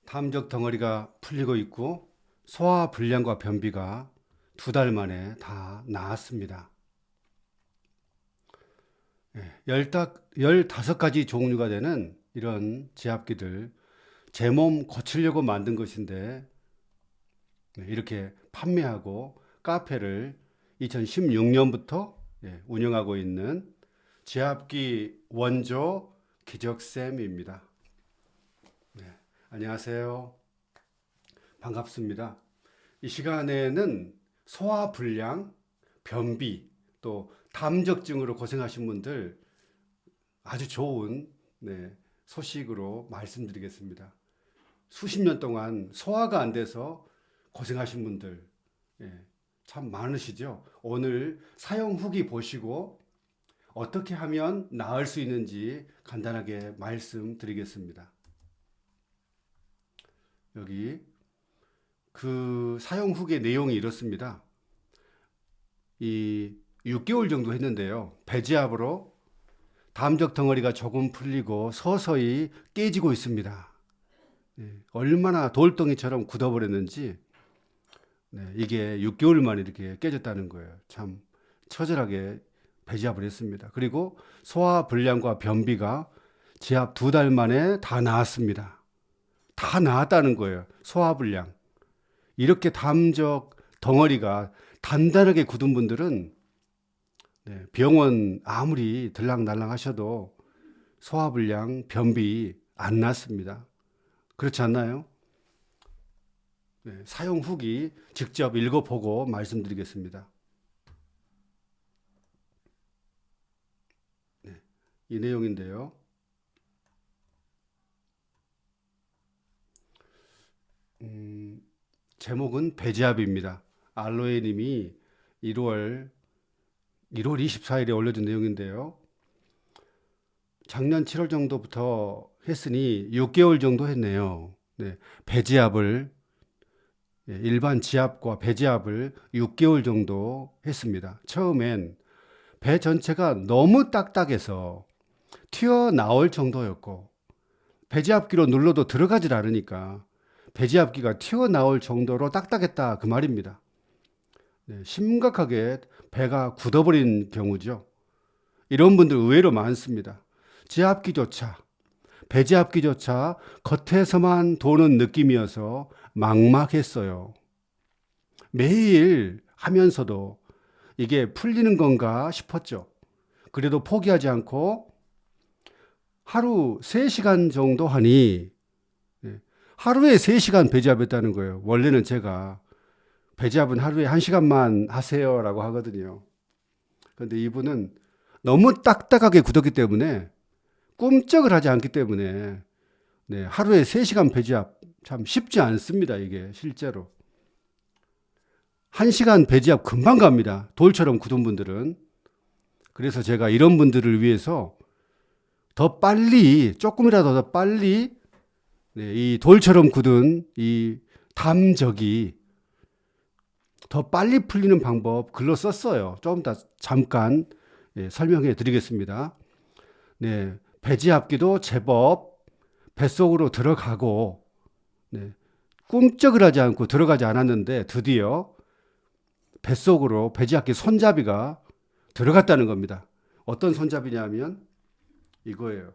담적 덩어리가 풀리고 있고 소화 불량과 변비가 2달 만에 다 나았습니다. 15가지 종류가 되는 이런 제압기들 제 몸 고치려고 만든 것인데 이렇게 판매하고 카페를 2016년부터 운영하고 있는 제압기 원조 기적쌤입니다. 안녕하세요. 반갑습니다. 이 시간에는 소화불량, 변비, 또 담적증으로 고생하신 분들 아주 좋은 소식으로 말씀드리겠습니다. 수십 년 동안 소화가 안 돼서 고생하신 분들 참 많으시죠? 오늘 사용 후기 보시고 어떻게 하면 나을 수 있는지 간단하게 말씀드리겠습니다. 여기 그 사용 후기 내용이 이렇습니다. 이 6개월 정도 했는데요. 배지압으로 담적 덩어리가 조금 풀리고 서서히 깨지고 있습니다. 얼마나 돌덩이처럼 굳어버렸는지 이게 6개월 만에 이렇게 깨졌다는 거예요. 참 처절하게 배지압을 했습니다. 그리고 소화 불량과 변비가 지압 2달 만에 다 나았습니다. 다 나았다는 거예요. 소화 불량. 이렇게 담적 덩어리가 단단하게 굳은 분들은 병원 아무리 들락날락 하셔도 소화불량, 변비 안 낫습니다. 그렇지 않나요? 사용 후기 직접 읽어보고 말씀드리겠습니다. 이 내용인데요. 제목은 배지압입니다. 알로에님이 1월 24일에 올려준 내용인데요. 작년 7월 정도부터 했으니 6개월 정도 했네요. 배지압을 일반 지압과 배지압을 6개월 정도 했습니다. 처음엔 배 전체가 너무 딱딱해서 튀어나올 정도였고 배지압기로 눌러도 들어가질 않으니까 배지압기가 튀어나올 정도로 딱딱했다 그 말입니다. 심각하게 배가 굳어버린 경우죠. 이런 분들 의외로 많습니다. 지압기조차 배지압기조차 겉에서만 도는 느낌이어서 막막했어요. 매일 하면서도 이게 풀리는 건가 싶었죠. 그래도 포기하지 않고 하루 3시간 정도 하니 하루에 3시간 배지압했다는 거예요. 원래는 제가 배지압은 하루에 1시간만 하세요라고 하거든요. 그런데 이분은 너무 딱딱하게 굳었기 때문에 꿈쩍을 하지 않기 때문에 하루에 3시간 배지압 참 쉽지 않습니다. 이게 실제로. 1시간 배지압 금방 갑니다. 돌처럼 굳은 분들은. 그래서 제가 이런 분들을 위해서 더 빨리 조금이라도 더 빨리 이 돌처럼 굳은 이 담적이 더 빨리 풀리는 방법 글로 썼어요. 좀 더 잠깐 설명해 드리겠습니다. 배지압기도 제법 뱃속으로 들어가고 꿈쩍을 하지 않고 들어가지 않았는데 드디어 뱃속으로 배지압기 손잡이가 들어갔다는 겁니다. 어떤 손잡이냐면 이거예요.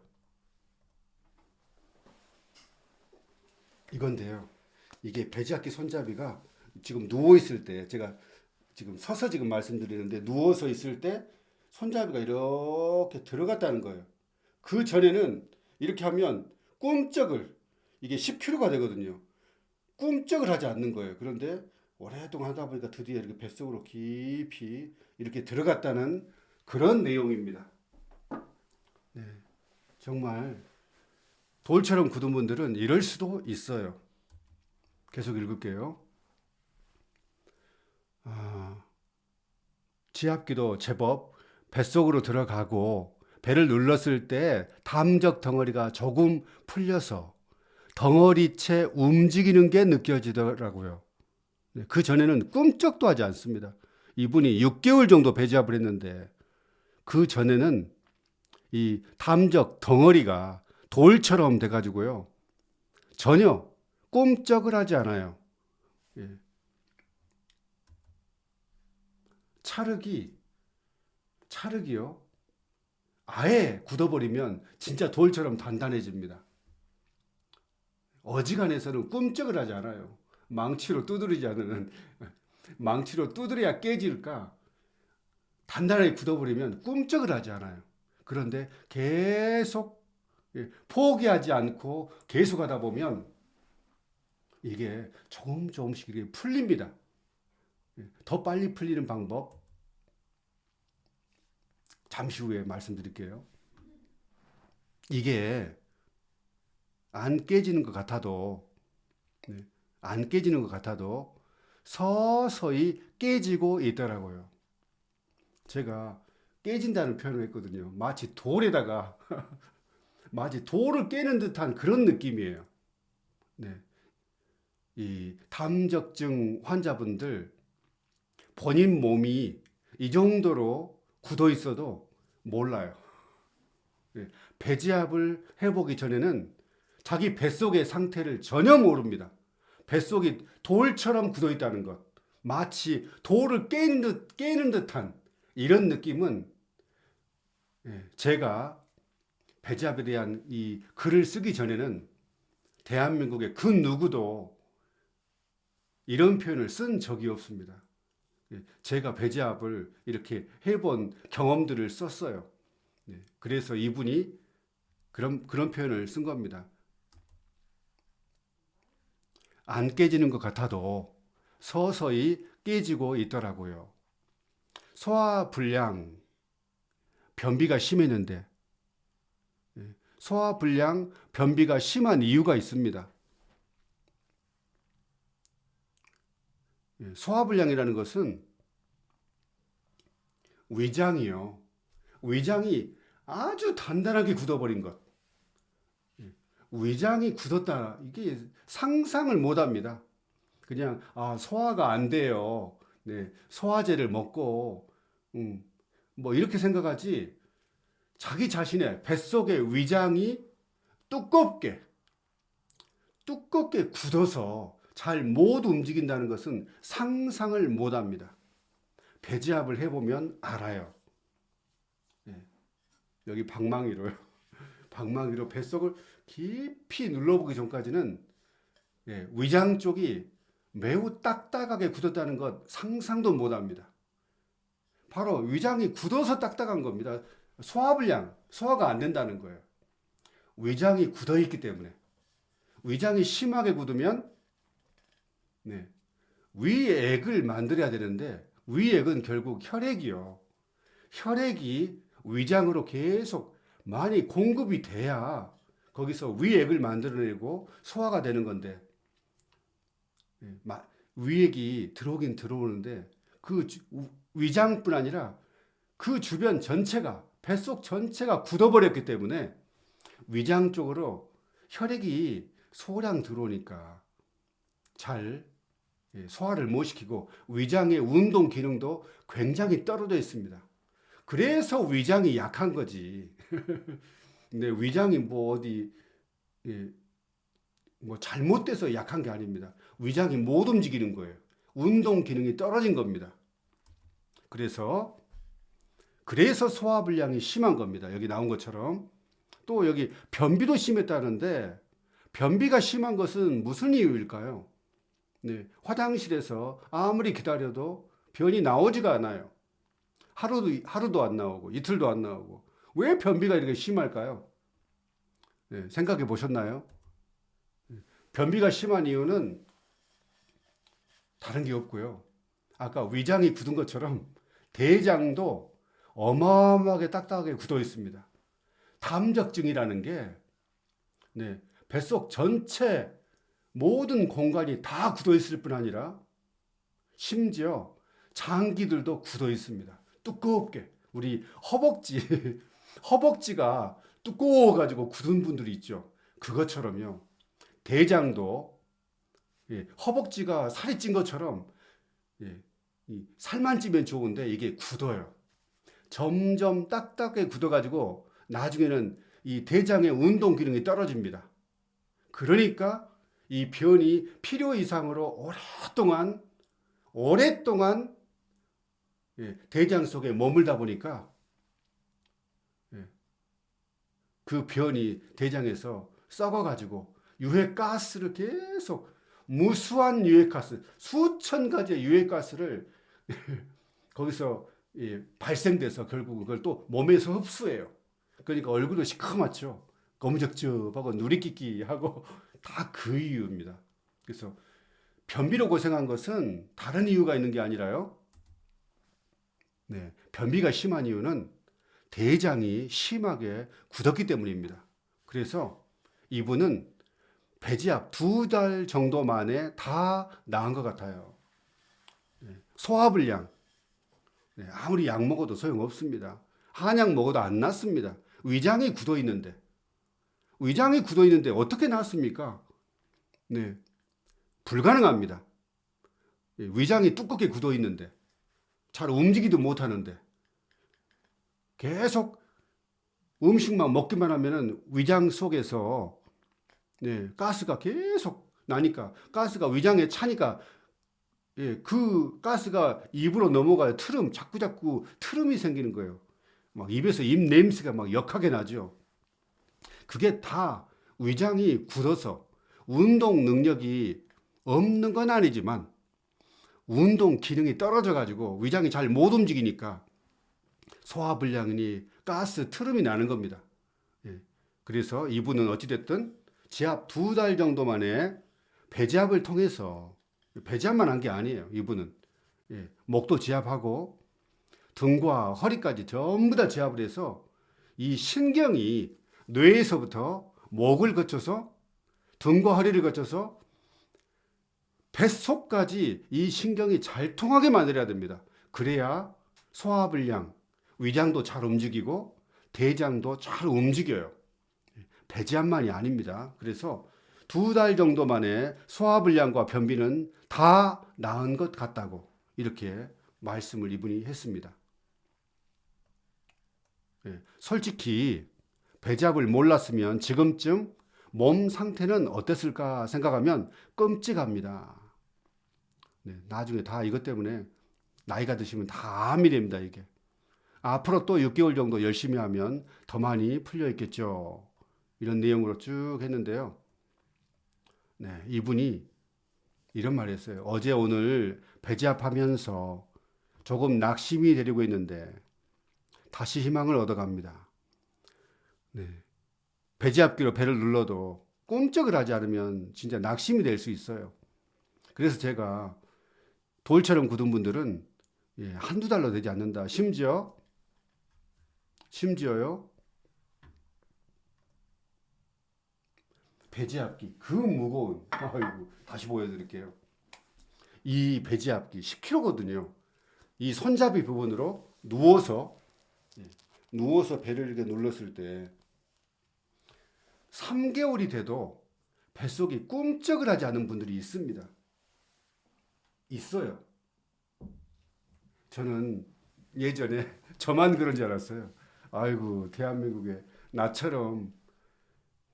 이건데요. 이게 배지압기 손잡이가 지금 누워 있을 때 제가 지금 서서 지금 말씀드리는데 누워서 있을 때 손잡이가 이렇게 들어갔다는 거예요. 그 전에는 이렇게 하면 꿈쩍을 이게 10kg가 되거든요. 꿈쩍을 하지 않는 거예요. 그런데 오랫동안 하다 보니까 드디어 이렇게 뱃속으로 깊이 이렇게 들어갔다는 그런 내용입니다. 정말 돌처럼 굳은 분들은 이럴 수도 있어요. 계속 읽을게요. 지압기도 제법 뱃속으로 들어가고 배를 눌렀을 때 담적 덩어리가 조금 풀려서 덩어리채 움직이는 게 느껴지더라고요. 그 전에는 꿈쩍도 하지 않습니다. 이분이 6개월 정도 배지압을 했는데 그 전에는 이 담적 덩어리가 돌처럼 돼가지고요. 전혀 꼼짝을 하지 않아요. 예. 찰흙이요. 아예 굳어버리면 진짜 돌처럼 단단해집니다. 어지간해서는 꿈쩍을 하지 않아요. 망치로 두드리지 않으면 망치로 두드려야 깨질까? 단단하게 굳어버리면 꿈쩍을 하지 않아요. 그런데 계속 포기하지 않고 계속 하다 보면 이게 조금씩 이렇게 풀립니다. 더 빨리 풀리는 방법 잠시 후에 말씀드릴게요. 이게 안 깨지는 것 같아도 안 깨지는 것 같아도 서서히 깨지고 있더라고요. 제가 깨진다는 표현을 했거든요. 마치 돌에다가 마치 돌을 깨는 듯한 그런 느낌이에요. 네. 이 담적증 환자분들 본인 몸이 이 정도로 굳어 있어도 몰라요. 네. 배지압을 해보기 전에는 자기 뱃속의 상태를 전혀 모릅니다. 뱃속이 돌처럼 굳어 있다는 것. 마치 돌을 깨는 듯한 이런 느낌은 제가 배지압에 대한 이 글을 쓰기 전에는 대한민국의 그 누구도 이런 표현을 쓴 적이 없습니다. 제가 배지압을 이렇게 해본 경험들을 썼어요. 그래서 이분이 그런 표현을 쓴 겁니다. 안 깨지는 것 같아도 서서히 깨지고 있더라고요. 소화불량, 변비가 심했는데 소화불량, 변비가 심한 이유가 있습니다. 소화불량이라는 것은 위장이요. 위장이 아주 단단하게 굳어버린 것. 위장이 굳었다. 이게 상상을 못 합니다. 그냥, 소화가 안 돼요. 네, 소화제를 먹고, 뭐 이렇게 생각하지, 자기 자신의 뱃속의 위장이 두껍게 굳어서 잘 못 움직인다는 것은 상상을 못 합니다. 배지압을 해보면 알아요. 여기 방망이로요. 방망이로 뱃속을 깊이 눌러보기 전까지는 위장 쪽이 매우 딱딱하게 굳었다는 것 상상도 못 합니다. 바로 위장이 굳어서 딱딱한 겁니다. 소화불량, 소화가 안 된다는 거예요. 위장이 굳어 있기 때문에. 위장이 심하게 굳으면 위액을 만들어야 되는데 위액은 결국 혈액이요. 혈액이 위장으로 계속 많이 공급이 돼야 거기서 위액을 만들어내고 소화가 되는 건데 위액이 들어오긴 들어오는데 그 위장뿐 아니라 그 주변 전체가 뱃속 전체가 굳어버렸기 때문에 위장 쪽으로 혈액이 소량 들어오니까 잘 소화를 못 시키고 위장의 운동 기능도 굉장히 떨어져 있습니다. 그래서 위장이 약한 거지. 근데 위장이 뭐 어디 뭐 잘못돼서 약한 게 아닙니다. 위장이 못 움직이는 거예요. 운동 기능이 떨어진 겁니다. 그래서 소화불량이 심한 겁니다. 여기 나온 것처럼. 또 여기 변비도 심했다는데 변비가 심한 것은 무슨 이유일까요? 화장실에서 아무리 기다려도 변이 나오지가 않아요. 하루도 안 나오고 이틀도 안 나오고 왜 변비가 이렇게 심할까요? 생각해 보셨나요? 변비가 심한 이유는 다른 게 없고요. 아까 위장이 굳은 것처럼 대장도 어마어마하게 딱딱하게 굳어 있습니다. 담적증이라는 게 뱃속 전체 모든 공간이 다 굳어 있을 뿐 아니라 심지어 장기들도 굳어 있습니다. 두껍게. 우리 허벅지가 두꺼워가지고 굳은 분들이 있죠. 그것처럼요. 대장도 허벅지가 살이 찐 것처럼 살만 찌면 좋은데 이게 굳어요. 점점 딱딱하게 굳어가지고 나중에는 이 대장의 운동 기능이 떨어집니다. 그러니까 이 변이 필요 이상으로 오랫동안 대장 속에 머물다 보니까 그 변이 대장에서 썩어가지고 유해가스를 계속 무수한 유해가스, 수천 가지의 유해가스를 거기서 발생돼서 결국 그걸 또 몸에서 흡수해요. 그러니까 얼굴도 시커멓죠. 검적즙하고 누리끼끼하고 다 그 이유입니다. 그래서 변비로 고생한 것은 다른 이유가 있는 게 아니라요. 변비가 심한 이유는 대장이 심하게 굳었기 때문입니다. 그래서 이분은 배지압 2달 정도 만에 다 나은 것 같아요. 소화불량. 아무리 약 먹어도 소용없습니다. 한약 먹어도 안 낫습니다. 위장이 굳어 있는데 어떻게 낫습니까? 불가능합니다. 위장이 두껍게 굳어 있는데 잘 움직이도 못하는데 계속 음식만 먹기만 하면은 위장 속에서 가스가 계속 나니까 가스가 위장에 차니까 그 가스가 입으로 넘어가요. 자꾸 트름이 생기는 거예요. 막 입에서 입 냄새가 막 역하게 나죠. 그게 다 위장이 굳어서 운동 능력이 없는 건 아니지만 운동 기능이 떨어져 가지고 위장이 잘 못 움직이니까 소화불량이니 가스 트름이 나는 겁니다. 그래서 이분은 어찌됐든 지압 2달 정도 만에 배지압을 통해서 배지압만 한 게 아니에요. 이분은 목도 지압하고 등과 허리까지 전부 다 지압을 해서 이 신경이 뇌에서부터 목을 거쳐서 등과 허리를 거쳐서 뱃속까지 이 신경이 잘 통하게 만들어야 됩니다. 그래야 소화불량, 위장도 잘 움직이고 대장도 잘 움직여요. 배지압만이 아닙니다. 그래서 2달 정도 만에 소화불량과 변비는 다 나은 것 같다고 이렇게 말씀을 이분이 했습니다. 솔직히 배지압을 몰랐으면 지금쯤 몸 상태는 어땠을까 생각하면 끔찍합니다. 나중에 다 이것 때문에 나이가 드시면 다 암이 됩니다, 이게. 앞으로 또 6개월 정도 열심히 하면 더 많이 풀려 있겠죠. 이런 내용으로 쭉 했는데요. 이분이 이런 말 했어요. 어제 오늘 배지압하면서 조금 낙심이 되려고 했는데 다시 희망을 얻어갑니다. 배지압기로 배를 눌러도 꼼짝을 하지 않으면 진짜 낙심이 될 수 있어요. 그래서 제가 돌처럼 굳은 분들은 한두 달로 되지 않는다. 심지어요. 배지압기 그 무거운 아이고 다시 보여드릴게요. 이 배지압기 10kg거든요. 이 손잡이 부분으로 누워서 배를 이렇게 눌렀을 때 3개월이 돼도 뱃속이 꿈쩍을 하지 않은 분들이 있습니다. 있어요. 저는 예전에 저만 그런 줄 알았어요. 아이고 대한민국에 나처럼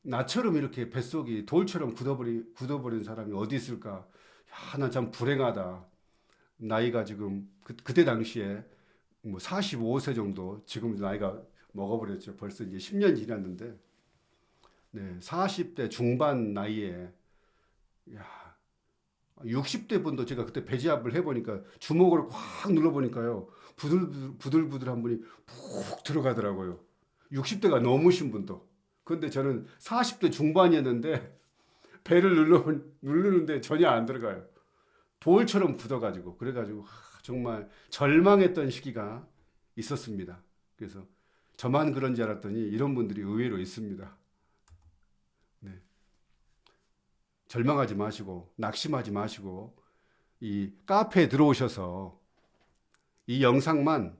이렇게 뱃속이 돌처럼 굳어버린 사람이 어디 있을까? 야, 나 참 불행하다. 나이가 지금 그때 당시에 뭐 45세 정도, 지금 나이가 먹어버렸죠. 벌써 이제 10년 지났는데, 40대 중반 나이에, 야, 60대 분도 제가 그때 배지압을 해보니까 주먹으로 꽉 눌러보니까요, 부들부들한 분이 푹 들어가더라고요. 60대가 넘으신 분도. 근데 저는 40대 중반이었는데 배를 누르는데 전혀 안 들어가요. 돌처럼 굳어가지고 그래가지고 정말 절망했던 시기가 있었습니다. 그래서 저만 그런 줄 알았더니 이런 분들이 의외로 있습니다. 절망하지 마시고 낙심하지 마시고 이 카페에 들어오셔서 이 영상만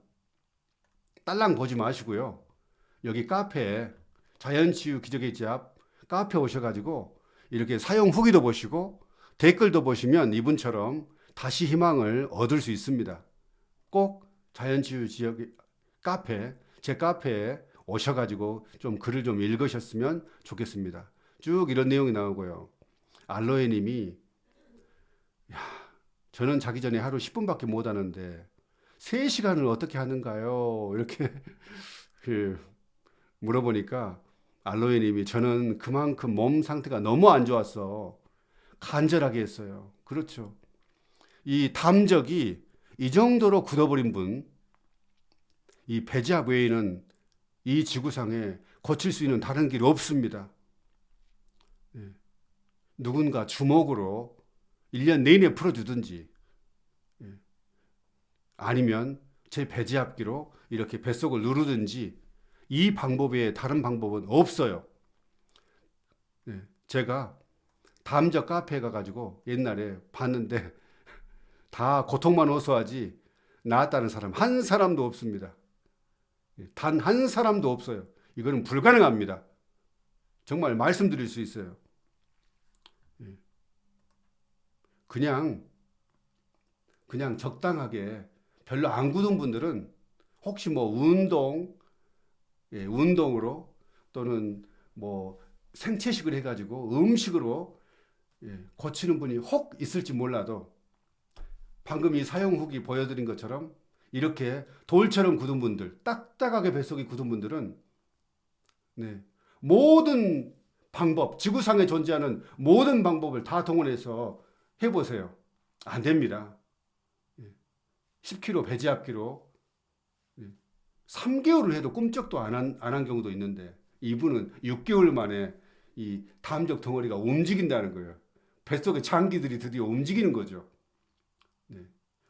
딸랑 보지 마시고요. 여기 카페에 자연치유 기적의 지압 카페 오셔가지고 이렇게 사용 후기도 보시고 댓글도 보시면 이분처럼 다시 희망을 얻을 수 있습니다. 꼭 자연치유 지역 제 카페에 오셔가지고 좀 글을 좀 읽으셨으면 좋겠습니다. 쭉 이런 내용이 나오고요. 알로에님이 저는 자기 전에 하루 10분밖에 못 하는데 3시간을 어떻게 하는가요? 이렇게 그 물어보니까 알로에님이 저는 그만큼 몸 상태가 너무 안 좋았어. 간절하게 했어요. 그렇죠. 이 담적이 이 정도로 굳어버린 분, 이 배제압 외에는 이 지구상에 고칠 수 있는 다른 길이 없습니다. 예. 누군가 주먹으로 1년 내내 풀어주든지, 예. 아니면 제 배제압기로 이렇게 뱃속을 누르든지, 이 방법 외에 다른 방법은 없어요. 예. 제가 담적 카페에 가가지고 옛날에 봤는데 다 고통만 호소하지 나았다는 사람 한 사람도 없습니다. 단 한 사람도 없어요. 이거는 불가능합니다. 정말 말씀드릴 수 있어요. 그냥 적당하게 별로 안 굳은 분들은 혹시 뭐 운동으로 또는 뭐 생채식을 해가지고 음식으로 고치는 분이 혹 있을지 몰라도 방금 이 사용 후기 보여드린 것처럼 이렇게 돌처럼 굳은 분들, 딱딱하게 뱃속이 굳은 분들은 모든 방법, 지구상에 존재하는 모든 방법을 다 동원해서 해보세요. 안 됩니다. 10kg 배제압기로 3개월을 해도 꿈쩍도 안 한 경우도 있는데 이분은 6개월 만에 이 담적 덩어리가 움직인다는 거예요. 뱃속의 장기들이 드디어 움직이는 거죠.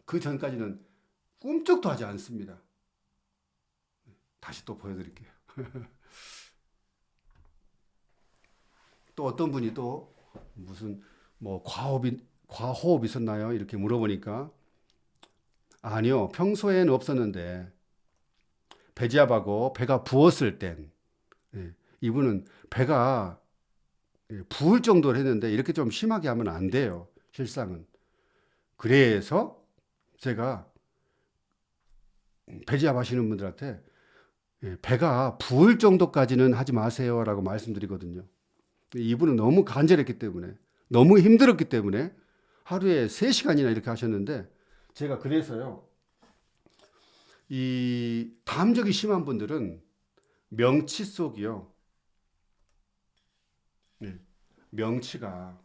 그 전까지는 꿈쩍도 하지 않습니다. 다시 또 보여드릴게요. 또 어떤 분이 또 무슨 뭐 과호흡 있었나요? 이렇게 물어보니까 아니요. 평소에는 없었는데 배지압하고 배가 부었을 땐 이분은 배가 부을 정도로 했는데 이렇게 좀 심하게 하면 안 돼요. 실상은. 그래서 제가 배지압 하시는 분들한테 배가 부을 정도까지는 하지 마세요라고 말씀드리거든요. 이분은 너무 간절했기 때문에 너무 힘들었기 때문에 하루에 3시간이나 이렇게 하셨는데 제가 그래서요. 이 담적이 심한 분들은 명치 속이요. 명치가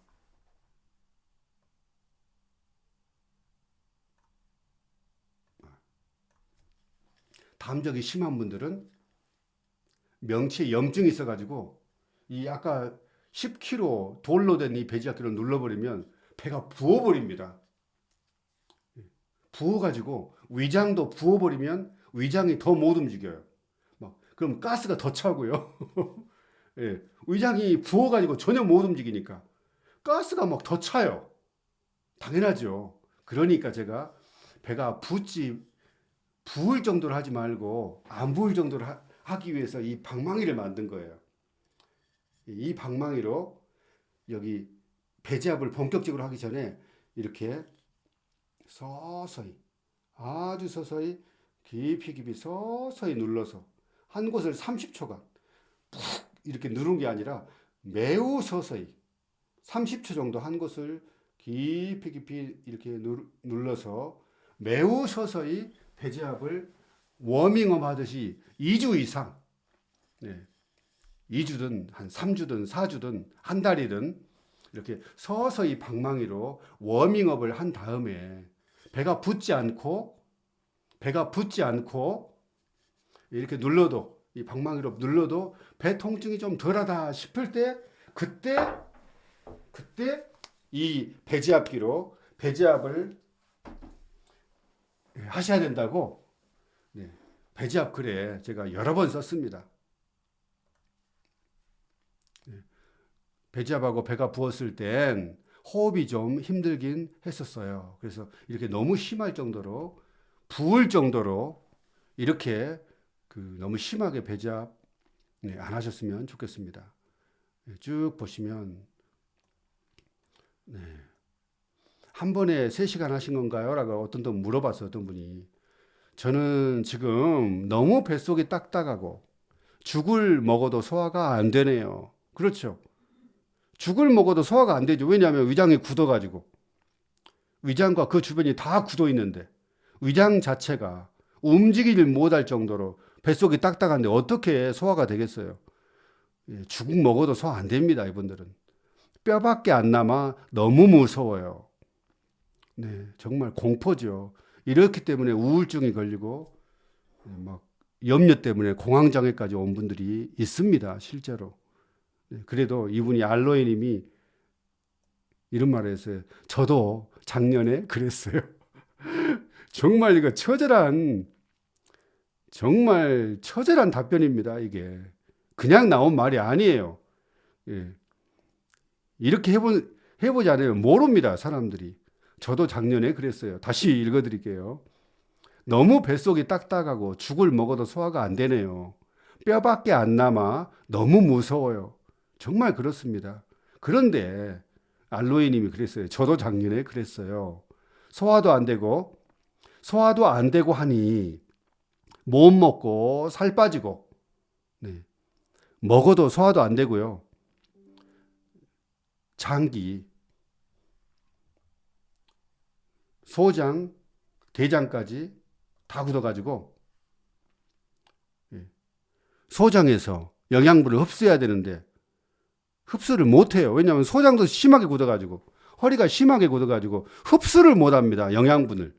담적이 심한 분들은 명치에 염증이 있어가지고 이 아까 10kg 돌로 된 이 배지압기를 눌러버리면 배가 부어버립니다. 부어가지고 위장도 부어버리면 위장이 더 못 움직여요. 그럼 가스가 더 차고요. 예, 위장이 부어가지고 전혀 못 움직이니까 가스가 막 더 차요. 당연하죠. 그러니까 제가 배가 부을 정도로 하지 말고 안 부을 정도로 하기 위해서 이 방망이를 만든 거예요. 이 방망이로 여기 배제압을 본격적으로 하기 전에 이렇게 서서히 아주 서서히 깊이 서서히 눌러서 한 곳을 30초간 푹 이렇게 누른 게 아니라 매우 서서히 30초 정도 한 곳을 깊이 이렇게 눌러서 매우 서서히 배제압을 워밍업 하듯이 2주 이상 2주든 한 3주든 4주든 한 달이든 이렇게 서서히 방망이로 워밍업을 한 다음에 배가 붙지 않고 이렇게 눌러도 이 방망이로 눌러도 배 통증이 좀 덜하다 싶을 때 그때 이 배지압기로 배지압을 하셔야 된다고 배지압 글에 제가 여러 번 썼습니다. 배지압하고 배가 부었을 땐 호흡이 좀 힘들긴 했었어요. 그래서 이렇게 너무 심할 정도로 부을 정도로 이렇게 너무 심하게 배제압 안 하셨으면 좋겠습니다. 쭉 보시면 한 번에 3시간 하신 건가요? 라고 어떤 분 물어봤어요. 어떤 분이. 저는 지금 너무 뱃속이 딱딱하고 죽을 먹어도 소화가 안 되네요. 그렇죠. 죽을 먹어도 소화가 안 되죠. 왜냐하면 위장이 굳어가지고 위장과 그 주변이 다 굳어 있는데 위장 자체가 움직이질 못할 정도로 뱃속이 딱딱한데 어떻게 소화가 되겠어요? 예, 죽 먹어도 소화 안 됩니다. 이분들은 뼈밖에 안 남아 너무 무서워요. 네, 정말 공포죠. 이렇기 때문에 우울증이 걸리고 막 염려 때문에 공황장애까지 온 분들이 있습니다. 실제로. 네, 그래도 이분이 알로에님이 이런 말을 했어요. 저도 작년에 그랬어요. 정말 이거 정말 처절한 답변입니다. 이게 그냥 나온 말이 아니에요. 예. 이렇게 해보지 않으면 모릅니다. 사람들이. 저도 작년에 그랬어요. 다시 읽어드릴게요. 너무 뱃속이 딱딱하고 죽을 먹어도 소화가 안 되네요. 뼈밖에 안 남아 너무 무서워요. 정말 그렇습니다. 그런데 알로에님이 그랬어요. 저도 작년에 그랬어요. 소화도 안 되고 하니 못 먹고 살 빠지고, 네. 먹어도 소화도 안 되고요. 장기, 소장, 대장까지 다 굳어가지고 예. 소장에서 영양분을 흡수해야 되는데 흡수를 못해요. 왜냐하면 소장도 심하게 굳어가지고 허리가 심하게 굳어가지고 흡수를 못합니다. 영양분을.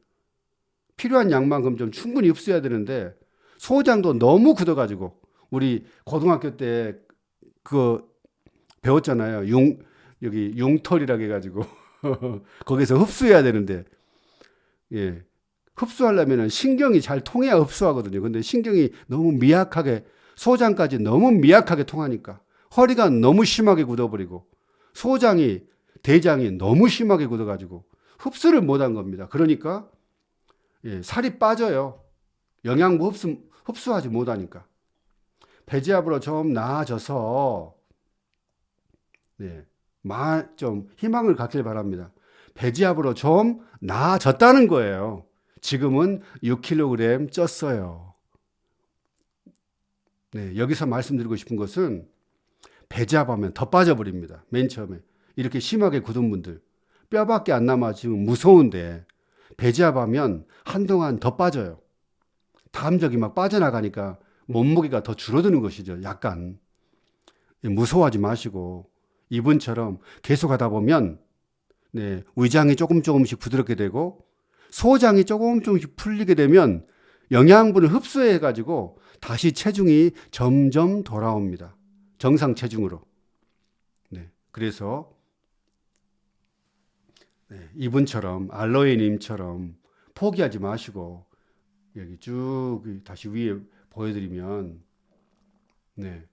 필요한 양만큼 좀 충분히 흡수해야 되는데 소장도 너무 굳어가지고 우리 고등학교 때 그 배웠잖아요. 여기 융털이라고 해가지고 거기서 흡수해야 되는데 예. 흡수하려면 신경이 잘 통해야 흡수하거든요. 근데 신경이 너무 미약하게 소장까지 너무 미약하게 통하니까 허리가 너무 심하게 굳어버리고 소장이 대장이 너무 심하게 굳어가지고 흡수를 못한 겁니다. 그러니까 예, 살이 빠져요. 영양분 흡수하지 못하니까. 배지압으로 좀 나아져서 네, 좀 희망을 갖길 바랍니다. 배지압으로 좀 나아졌다는 거예요. 지금은 6kg 쪘어요. 네, 여기서 말씀드리고 싶은 것은 배지압하면 더 빠져버립니다. 맨 처음에 이렇게 심하게 굳은 분들 뼈밖에 안 남아 지금 무서운데 배지압하면 한동안 더 빠져요. 담적이 막 빠져나가니까 몸무게가 더 줄어드는 것이죠. 약간 무서워하지 마시고 이분처럼 계속 하다 보면 네, 위장이 조금씩 부드럽게 되고 소장이 조금씩 풀리게 되면 영양분을 흡수해 가지고 다시 체중이 점점 돌아옵니다. 정상 체중으로. 네, 그래서 네, 이분처럼 알로에님처럼 포기하지 마시고 여기 쭉 다시 위에 보여드리면 네,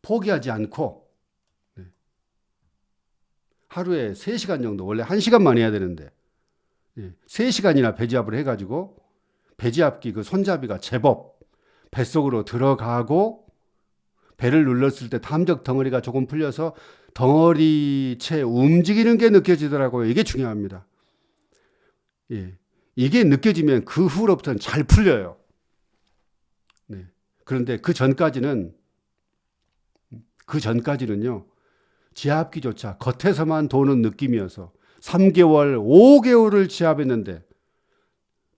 포기하지 않고 네, 하루에 3시간 정도 원래 1시간만 해야 되는데 3시간이나 배지압을 해가지고 배지압기 그 손잡이가 제법 뱃속으로 들어가고 배를 눌렀을 때 담적 덩어리가 조금 풀려서 덩어리채 움직이는 게 느껴지더라고요. 이게 중요합니다. 예. 이게 느껴지면 그 후로부터는 잘 풀려요. 네. 그런데 그 전까지는요, 지압기조차 겉에서만 도는 느낌이어서 3개월, 5개월을 지압했는데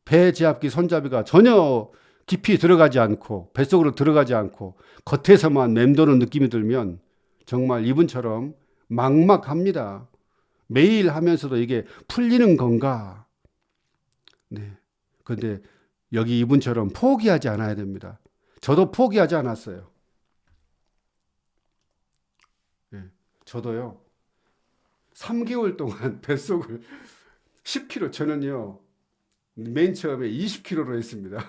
배 지압기 손잡이가 전혀 깊이 들어가지 않고 뱃속으로 들어가지 않고 겉에서만 맴도는 느낌이 들면 정말 이분처럼 막막합니다. 매일 하면서도 이게 풀리는 건가? 네. 근데 여기 이분처럼 포기하지 않아야 됩니다. 저도 포기하지 않았어요. 네. 저도요. 3개월 동안 뱃속을 10kg, 저는요, 맨 처음에 20kg로 했습니다.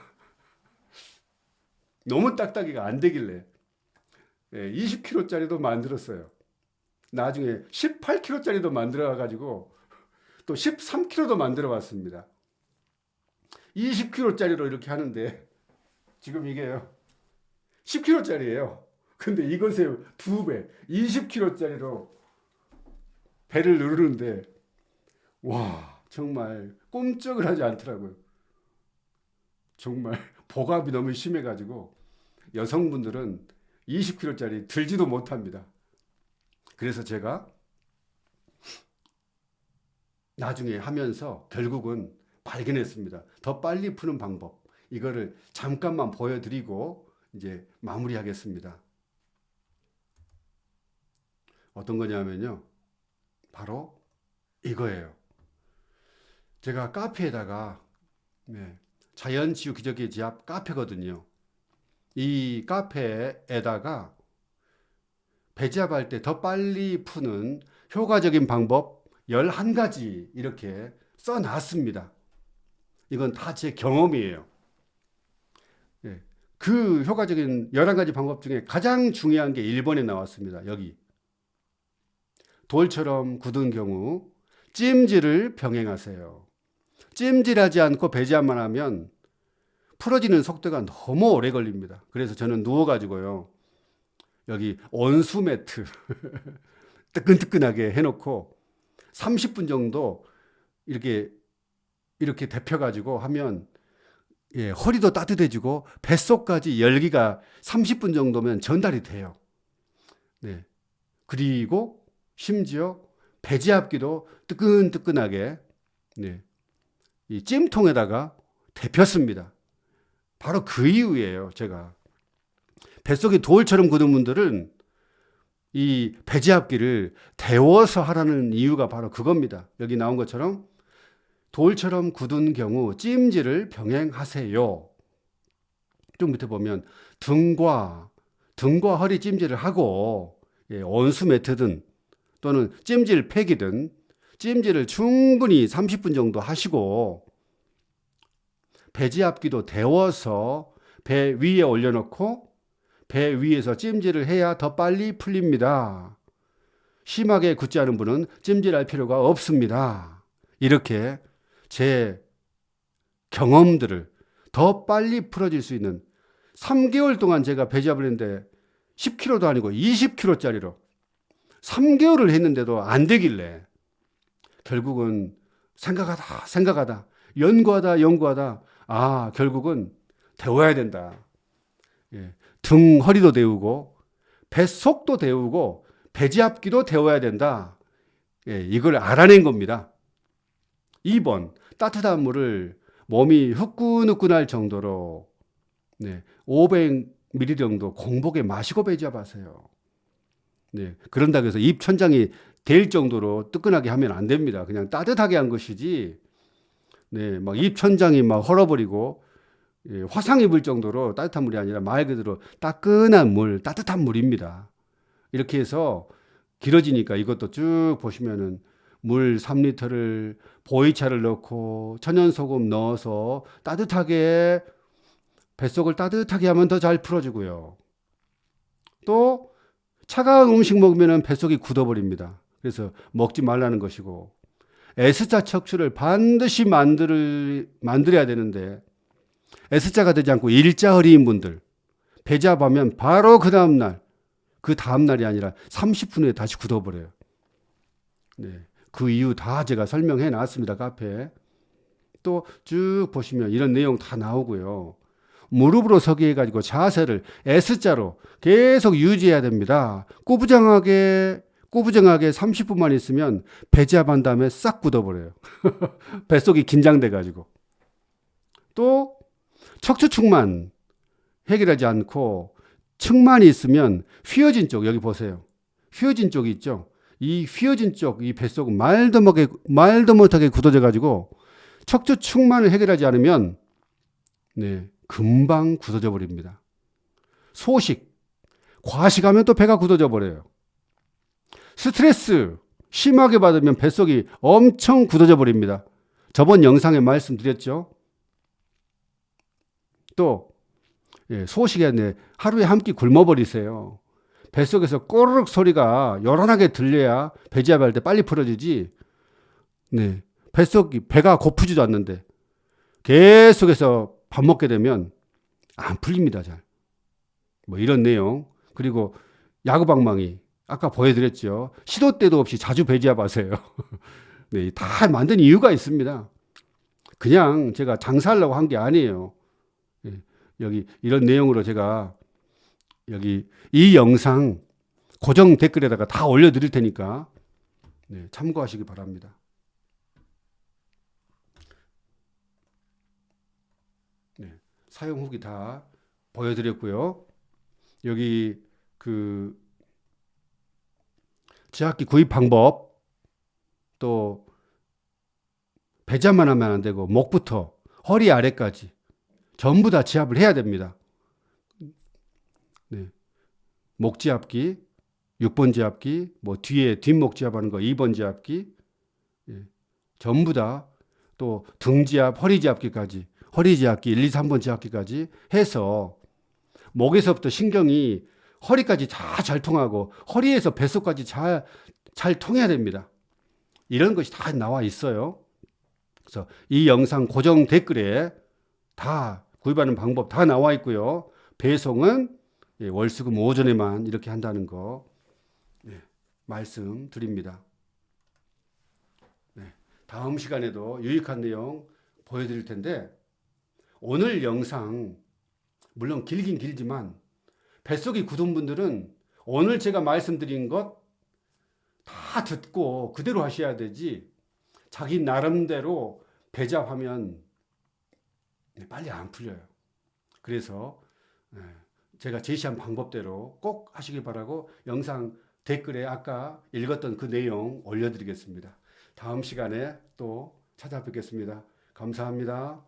너무 딱딱이가 안 되길래 20kg짜리도 만들었어요. 나중에 18kg짜리도 만들어가지고 또 13kg도 만들어 봤습니다. 20kg짜리로 이렇게 하는데 지금 이게요 10kg짜리예요. 근데 이것의 2배 20kg짜리로 배를 누르는데 와 정말 꼼짝을 하지 않더라고요. 정말 복압이 너무 심해가지고 여성분들은 20kg짜리 들지도 못합니다. 그래서 제가 나중에 하면서 결국은 발견했습니다. 더 빨리 푸는 방법. 이거를 잠깐만 보여드리고 이제 마무리하겠습니다. 어떤 거냐면요. 바로 이거예요. 제가 카페에다가 자연치유 기적의 지압 카페거든요. 이 카페에다가 배지압할 때 더 빨리 푸는 효과적인 방법 11가지 이렇게 써놨습니다. 이건 다 제 경험이에요. 그 효과적인 11가지 방법 중에 가장 중요한 게 1번에 나왔습니다. 여기. 돌처럼 굳은 경우 찜질을 병행하세요. 찜질하지 않고 배지압만 하면 풀어지는 속도가 너무 오래 걸립니다. 그래서 저는 누워가지고요. 여기 온수 매트 뜨끈뜨끈하게 해놓고 30분 정도 이렇게 데펴가지고 하면 허리도 따뜻해지고 뱃속까지 열기가 30분 정도면 전달이 돼요. 네. 그리고 심지어 배지압기도 뜨끈뜨끈하게 이 찜통에다가 데폈습니다. 바로 그 이유예요. 제가 뱃속이 돌처럼 굳은 분들은 이 배지압기를 데워서 하라는 이유가 바로 그겁니다. 여기 나온 것처럼 돌처럼 굳은 경우 찜질을 병행하세요. 좀 밑에 보면 등과 허리 찜질을 하고 온수 매트든 또는 찜질 팩이든 찜질을 충분히 30분 정도 하시고 배지압기도 데워서 배 위에 올려놓고 배 위에서 찜질을 해야 더 빨리 풀립니다. 심하게 굳지 않은 분은 찜질할 필요가 없습니다. 이렇게 제 경험들을 더 빨리 풀어질 수 있는 3개월 동안 제가 배지압을 했는데 10kg도 아니고 20kg짜리로 3개월을 했는데도 안 되길래 결국은 생각하다 연구하다 결국은 데워야 된다. 등 허리도 데우고 뱃속도 데우고 배지압기도 데워야 된다. 이걸 알아낸 겁니다. 2번 따뜻한 물을 몸이 후끈후끈할 정도로 500ml 정도 공복에 마시고 배지압하세요. 그런다고 해서 입 천장이 될 정도로 뜨끈하게 하면 안 됩니다. 그냥 따뜻하게 한 것이지 막 입 천장이 막 헐어버리고 화상 입을 정도로 따뜻한 물이 아니라 말 그대로 따끈한 물, 따뜻한 물입니다. 이렇게 해서 길어지니까 이것도 쭉 보시면은 물 3리터를 보이차를 넣고 천연소금 넣어서 따뜻하게 뱃속을 따뜻하게 하면 더 잘 풀어지고요. 또 차가운 음식 먹으면 뱃속이 굳어버립니다. 그래서 먹지 말라는 것이고 S자 척추를 반드시 만들어야 되는데 S자가 되지 않고 일자 허리인 분들 배지압하면 바로 그 다음날이 아니라 30분 후에 다시 굳어버려요. 그 이유 다 제가 설명해 놨습니다. 카페에. 또 쭉 보시면 이런 내용 다 나오고요. 무릎으로 서기 해가지고 자세를 S자로 계속 유지해야 됩니다. 꾸부정하게 30분만 있으면 배지압한 다음에 싹 굳어버려요. 뱃속이 긴장돼가지고. 또 척추측만 해결하지 않고 측만이 있으면 휘어진 쪽 여기 보세요. 휘어진 쪽이 있죠. 이 휘어진 쪽 이 뱃속은 말도 못하게 굳어져가지고 척추측만을 해결하지 않으면 금방 굳어져 버립니다. 소식, 과식하면 또 배가 굳어져 버려요. 스트레스 심하게 받으면 뱃속이 엄청 굳어져 버립니다. 저번 영상에 말씀드렸죠. 또 소식에 하루에 한 끼 굶어버리세요. 뱃속에서 꼬르륵 소리가 요란하게 들려야 배지압할 때 빨리 풀어지지. 배가 고프지도 않는데 계속해서 밥 먹게 되면 안 풀립니다. 잘. 이런 내용. 그리고 야구방망이 아까 보여드렸죠. 시도 때도 없이 자주 배지압하세요. 다 만든 이유가 있습니다. 그냥 제가 장사하려고 한 게 아니에요. 여기 이런 내용으로 제가 여기 이 영상 고정 댓글에다가 다 올려드릴 테니까 네, 참고하시기 바랍니다. 네, 사용 후기 다 보여드렸고요. 여기 그 제압기 구입 방법, 또 배자만 하면 안 되고 목부터 허리 아래까지 전부 다 지압을 해야 됩니다. 네, 목 지압기, 6번 지압기, 뭐 뒤에 뒷목 지압하는 거 2번 지압기, 예, 전부 다 또 등 지압, 허리 지압기까지, 허리 지압기 1, 2, 3번 지압기까지 해서 목에서부터 신경이 허리까지 다 잘 통하고 허리에서 뱃속까지 잘 통해야 됩니다. 이런 것이 다 나와 있어요. 그래서 이 영상 고정 댓글에 다 구입하는 방법 다 나와 있고요. 배송은 월수금 오전에만 이렇게 한다는 거 말씀드립니다. 네, 다음 시간에도 유익한 내용 보여드릴 텐데 오늘 영상 물론 길긴 길지만 뱃속이 굳은 분들은 오늘 제가 말씀드린 것 다 듣고 그대로 하셔야 되지 자기 나름대로 배잡하면 빨리 안 풀려요. 그래서 제가 제시한 방법대로 꼭 하시길 바라고 영상 댓글에 아까 읽었던 그 내용 올려드리겠습니다. 다음 시간에 또 찾아뵙겠습니다. 감사합니다.